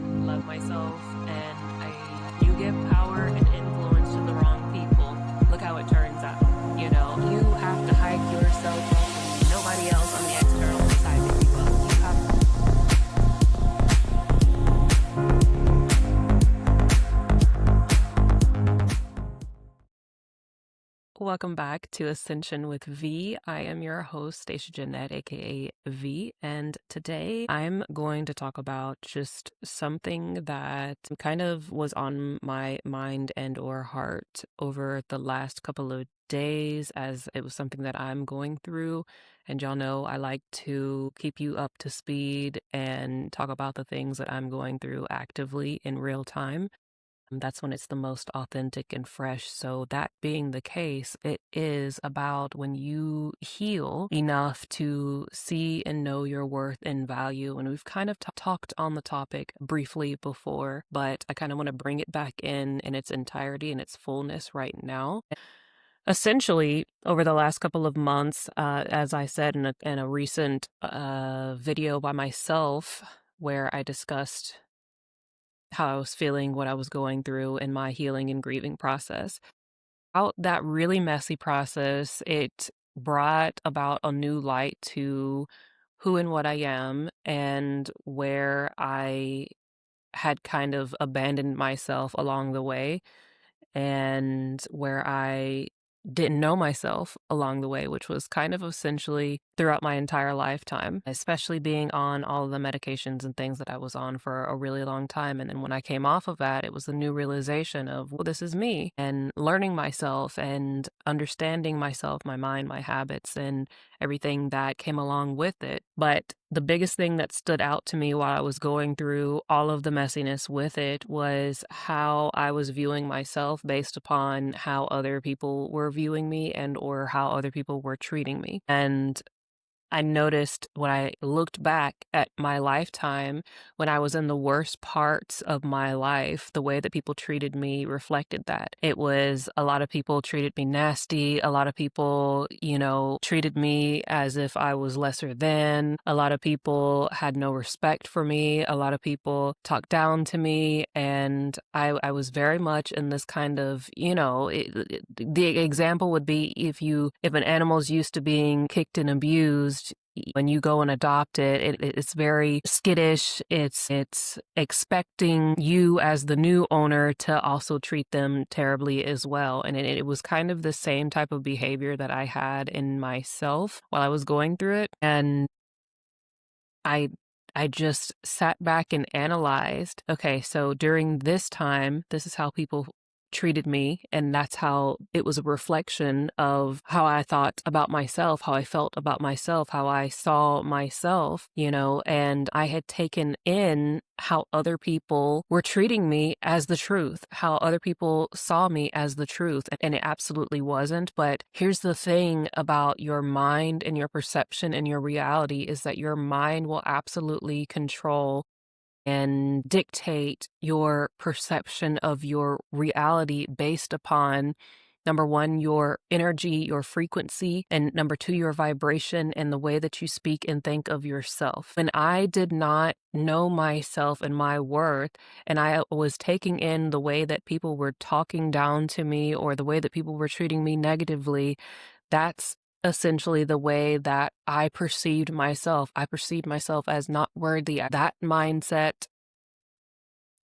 and love myself, and you give power and influence to the wrong people, look how it turns out. You have to hype yourself up, and nobody else on the external is hyping you up. You have Welcome back to Ascension with V. I am your host, Stashia Jeanette, aka V, and today I'm going to talk about just something that kind of was on my mind and or heart over the last couple of days, as it was something that I'm going through. And y'all know I like to keep you up to speed and talk about the things that I'm going through actively in real time. That's when it's the most authentic and fresh. So that being the case, it is about when you heal enough to see and know your worth and value. And we've kind of talked on the topic briefly before, but I kind of want to bring it back in its entirety and its fullness right now. Essentially, over the last couple of months, as I said in a recent video by myself, where I discussed how I was feeling, what I was going through in my healing and grieving process. Out that really messy process, it brought about a new light to who and what I am, and where I had kind of abandoned myself along the way, and where I didn't know myself along the way, which was kind of essentially throughout my entire lifetime, especially being on all of the medications and things that I was on for a really long time. And then when I came off of that, it was a new realization of, well, this is me, and learning myself and understanding myself, my mind, my habits, and everything that came along with it. But the biggest thing that stood out to me while I was going through all of the messiness with it was how I was viewing myself based upon how other people were viewing me and or how other people were treating me. And I noticed when I looked back at my lifetime, when I was in the worst parts of my life, the way that people treated me reflected that. It was a lot of people treated me nasty. A lot of people, treated me as if I was lesser than. A lot of people had no respect for me. A lot of people talked down to me. And I was very much in this kind of, the example would be if an animal's used to being kicked and abused, when you go and adopt it's very skittish. It's expecting you as the new owner to also treat them terribly as well. And it was kind of the same type of behavior that I had in myself while I was going through it. And I just sat back and analyzed, okay, so during this time, this is how people treated me, and that's how it was a reflection of how I thought about myself, how I felt about myself, how I saw myself, and I had taken in how other people were treating me as the truth, how other people saw me as the truth, and it absolutely wasn't. But here's the thing about your mind and your perception and your reality is that your mind will absolutely control and dictate your perception of your reality based upon, number one, your energy, your frequency, and number two, your vibration and the way that you speak and think of yourself. And I did not know myself and my worth, and I was taking in the way that people were talking down to me or the way that people were treating me negatively. That's essentially the way that I perceived myself. I perceived myself as not worthy. That mindset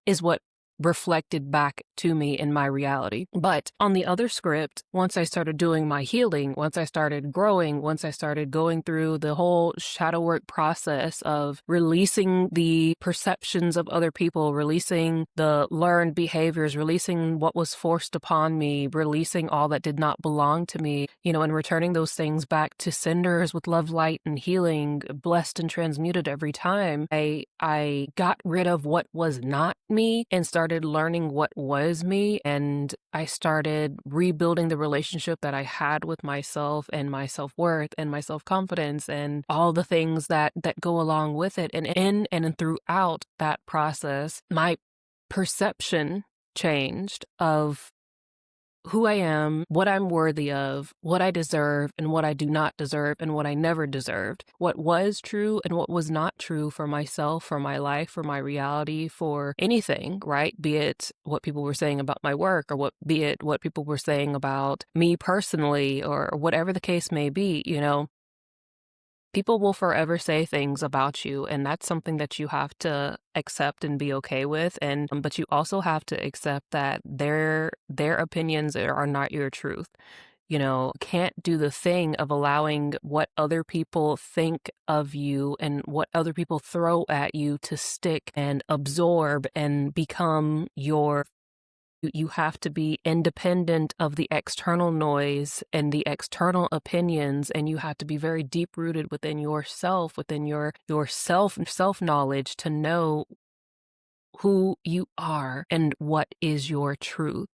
is what reflected back to me in my reality. But on the other script, once I started doing my healing, once I started growing, once I started going through the whole shadow work process of releasing the perceptions of other people, releasing the learned behaviors, releasing what was forced upon me, releasing all that did not belong to me, and returning those things back to cinders with love, light, and healing, blessed and transmuted every time, I got rid of what was not me and started learning what was me, and I started rebuilding the relationship that I had with myself and my self-worth and my self-confidence and all the things that go along with it. And in and throughout that process, my perception changed of who I am, what I'm worthy of, what I deserve and what I do not deserve and what I never deserved, what was true and what was not true for myself, for my life, for my reality, for anything, right? Be it what people were saying about my work or be it what people were saying about me personally or whatever the case may be, people will forever say things about you, and that's something that you have to accept and be okay with. And but you also have to accept that their opinions are not your truth. Can't do the thing of allowing what other people think of you and what other people throw at you to stick and absorb and become your. You have to be independent of the external noise and the external opinions, and you have to be very deep rooted within yourself, within your self knowledge to know who you are and what is your truth.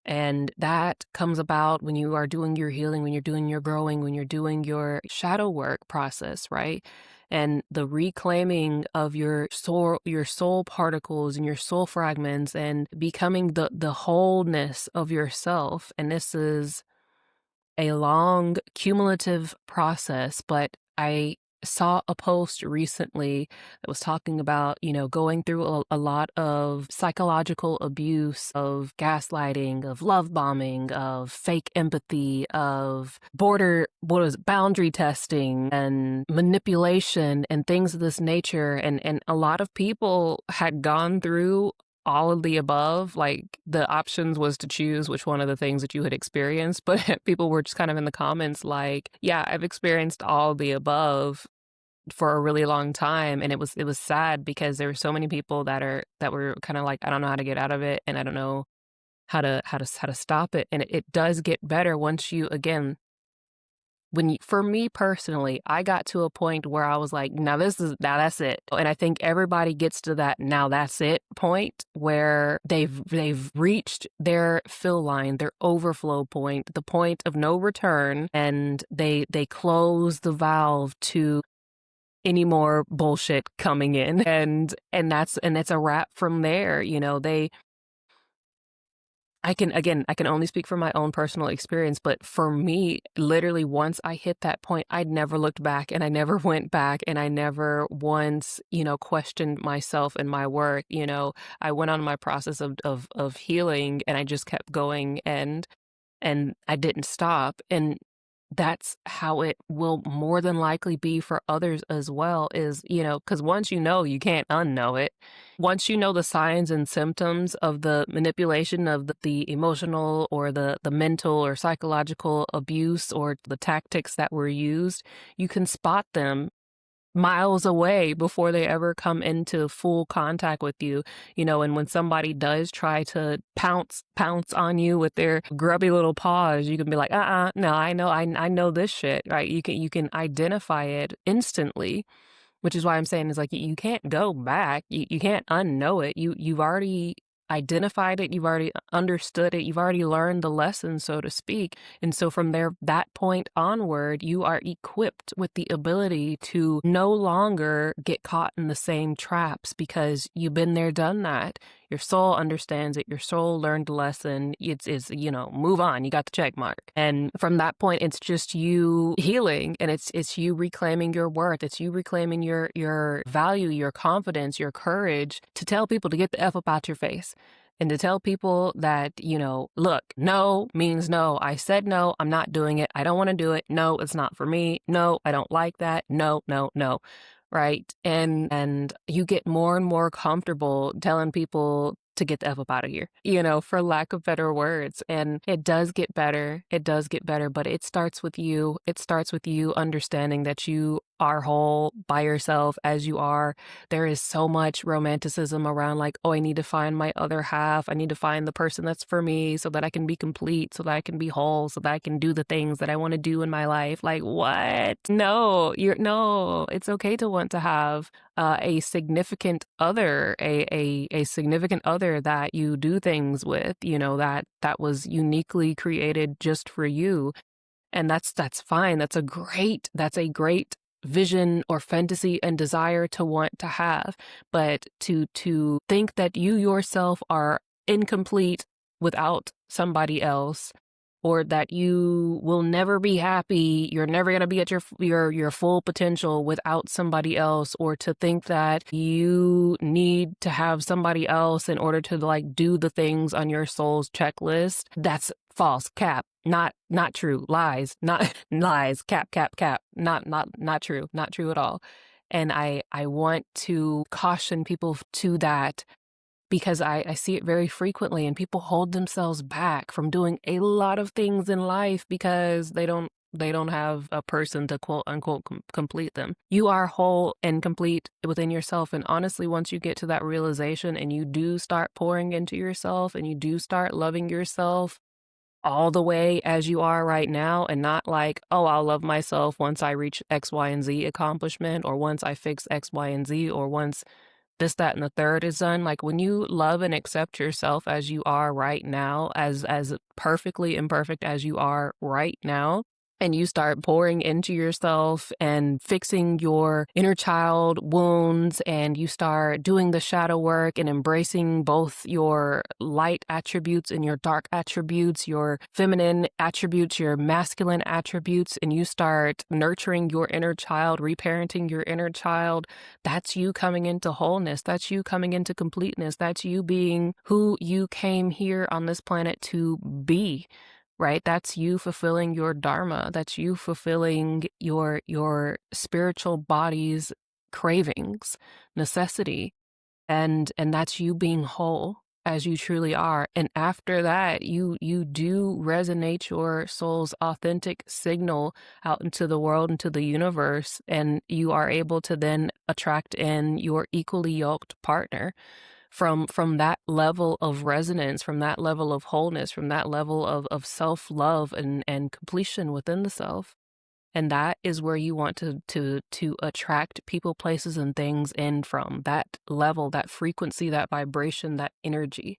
And that comes about when you are doing your healing, when you're doing your growing, when you're doing your shadow work process, right? And the reclaiming of your soul particles and your soul fragments and becoming the wholeness of yourself. And this is a long cumulative process, but I saw a post recently that was talking about, going through a lot of psychological abuse, of gaslighting, of love bombing, of fake empathy, of boundary testing and manipulation and things of this nature. And a lot of people had gone through all of the above. Like, the options was to choose which one of the things that you had experienced, but people were just kind of in the comments like, yeah, I've experienced all the above for a really long time. And it was sad because there were so many people that were kind of like, I don't know how to get out of it, and I don't know how to stop it. And it does get better once you, again, for me personally, I got to a point where I was like, now that's it. And I think everybody gets to that now that's it point where they've reached their fill line, their overflow point, the point of no return, and they close the valve to any more bullshit coming in. And it's a wrap from there. I can only speak from my own personal experience, but for me, literally once I hit that point, I never looked back, and I never went back, and I never once, questioned myself and my worth. I went on my process of healing, and I just kept going, and I didn't stop. And that's how it will more than likely be for others as well, is, because once you can't unknow it. Once you know the signs and symptoms of the manipulation of the emotional or the mental or psychological abuse or the tactics that were used, you can spot them miles away before they ever come into full contact with you. And when somebody does try to pounce on you with their grubby little paws, you can be like, no, I know this shit, right? You can identify it instantly, which is why I'm saying is like, you can't go back. You can't unknow it. You've already identified it. You've already understood it. You've already learned the lesson, so to speak. And so from that point onward, you are equipped with the ability to no longer get caught in the same traps because you've been there, done that. Your soul understands it. Your soul learned the lesson. It's move on. You got the check mark. And from that point, it's just you healing, and it's you reclaiming your worth. It's you reclaiming your value, your confidence, your courage to tell people to get the F up out your face. And to tell people that, look, no means no. I said no, I'm not doing it. I don't want to do it. No, it's not for me. No, I don't like that. No, no, no. Right. And you get more and more comfortable telling people to get the F up out of here, for lack of better words. And it does get better. It does get better, but it starts with you. It starts with you understanding that you are whole by yourself as you are. There is so much romanticism around like, oh, I need to find my other half. I need to find the person that's for me so that I can be complete, so that I can be whole, so that I can do the things that I want to do in my life. Like, what? No, it's okay to want to have a significant other, a significant other that you do things with, that was uniquely created just for you. And that's fine. That's a great vision or fantasy and desire to want to have. But to think that you yourself are incomplete, without somebody else, or that you will never be happy, you're never going to be at your full potential without somebody else, or to think that you need to have somebody else in order to like do the things on your soul's checklist. That's false, cap, not true, lies, not lies, cap, not true, not true at all. And I want to caution people to that, because I see it very frequently, and people hold themselves back from doing a lot of things in life because they don't have a person to quote unquote complete them. You are whole and complete within yourself. And honestly, once you get to that realization and you do start pouring into yourself and you do start loving yourself all the way as you are right now, and not like, oh, I'll love myself once I reach X, Y, and Z accomplishment, or once I fix X, Y, and Z, or once this, that, and the third is done. Like, when you love and accept yourself as you are right now, as perfectly imperfect as you are right now, and you start pouring into yourself and fixing your inner child wounds, and you start doing the shadow work and embracing both your light attributes and your dark attributes, your feminine attributes, your masculine attributes, and you start nurturing your inner child, reparenting your inner child, that's you coming into wholeness. That's you coming into completeness. That's you being who you came here on this planet to be. Right? That's you fulfilling your dharma. That's you fulfilling your spiritual body's cravings, necessity. And that's you being whole as you truly are. And after that, you do resonate your soul's authentic signal out into the world, into the universe, and you are able to then attract in your equally yoked partner from that level of resonance, from that level of wholeness, from that level of self-love and completion within the self. And that is where you want to attract people, places, and things in from. That level, that frequency, that vibration, that energy,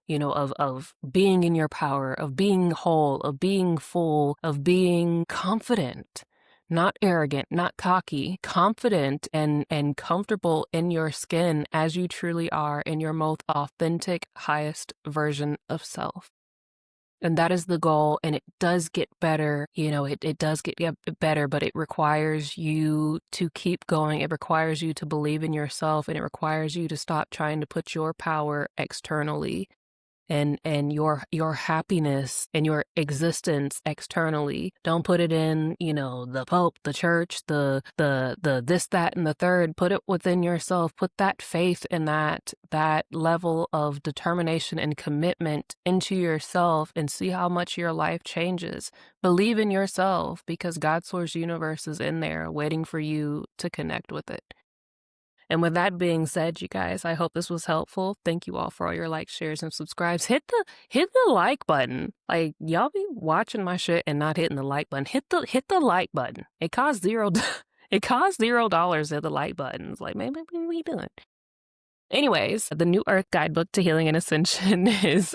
of being in your power, of being whole, of being full, of being confident, not arrogant, not cocky, confident and comfortable in your skin as you truly are, in your most authentic, highest version of self. And that is the goal. And it does get better. It does get better, but it requires you to keep going. It requires you to believe in yourself, and it requires you to stop trying to put your power externally and your happiness and your existence externally. Don't put it in, the Pope, the church, the this, that, and the third. Put it within yourself. Put that faith and that level of determination and commitment into yourself, and see how much your life changes. Believe in yourself, because God's source universe is in there waiting for you to connect with it. And with that being said, you guys, I hope this was helpful. Thank you all for all your likes, shares, and subscribes. Hit the like button. Like, y'all be watching my shit and not hitting the like button. Hit the like button. It costs $0. It costs $0 at the like buttons. Like, maybe what are we doing? Anyways, the New Earth Guidebook to Healing and Ascension is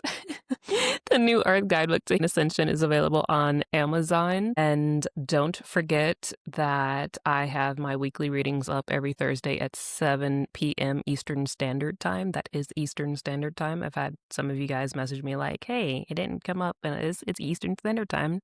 available on Amazon. And don't forget that I have my weekly readings up every Thursday at 7 p.m. Eastern Standard Time. That is Eastern Standard Time. I've had some of you guys message me like, hey, it didn't come up, and it's Eastern Standard Time.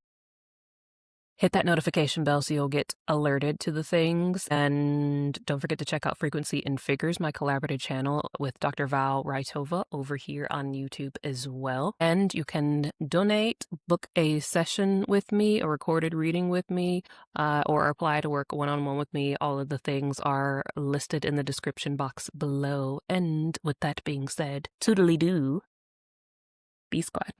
Hit that notification bell so you'll get alerted to the things. And don't forget to check out Frequency in Figures, my collaborative channel with Dr. Val Raitova over here on YouTube as well. And you can donate, book a session with me, a recorded reading with me, or apply to work one-on-one with me. All of the things are listed in the description box below. And with that being said, toodly-doo. Be squad.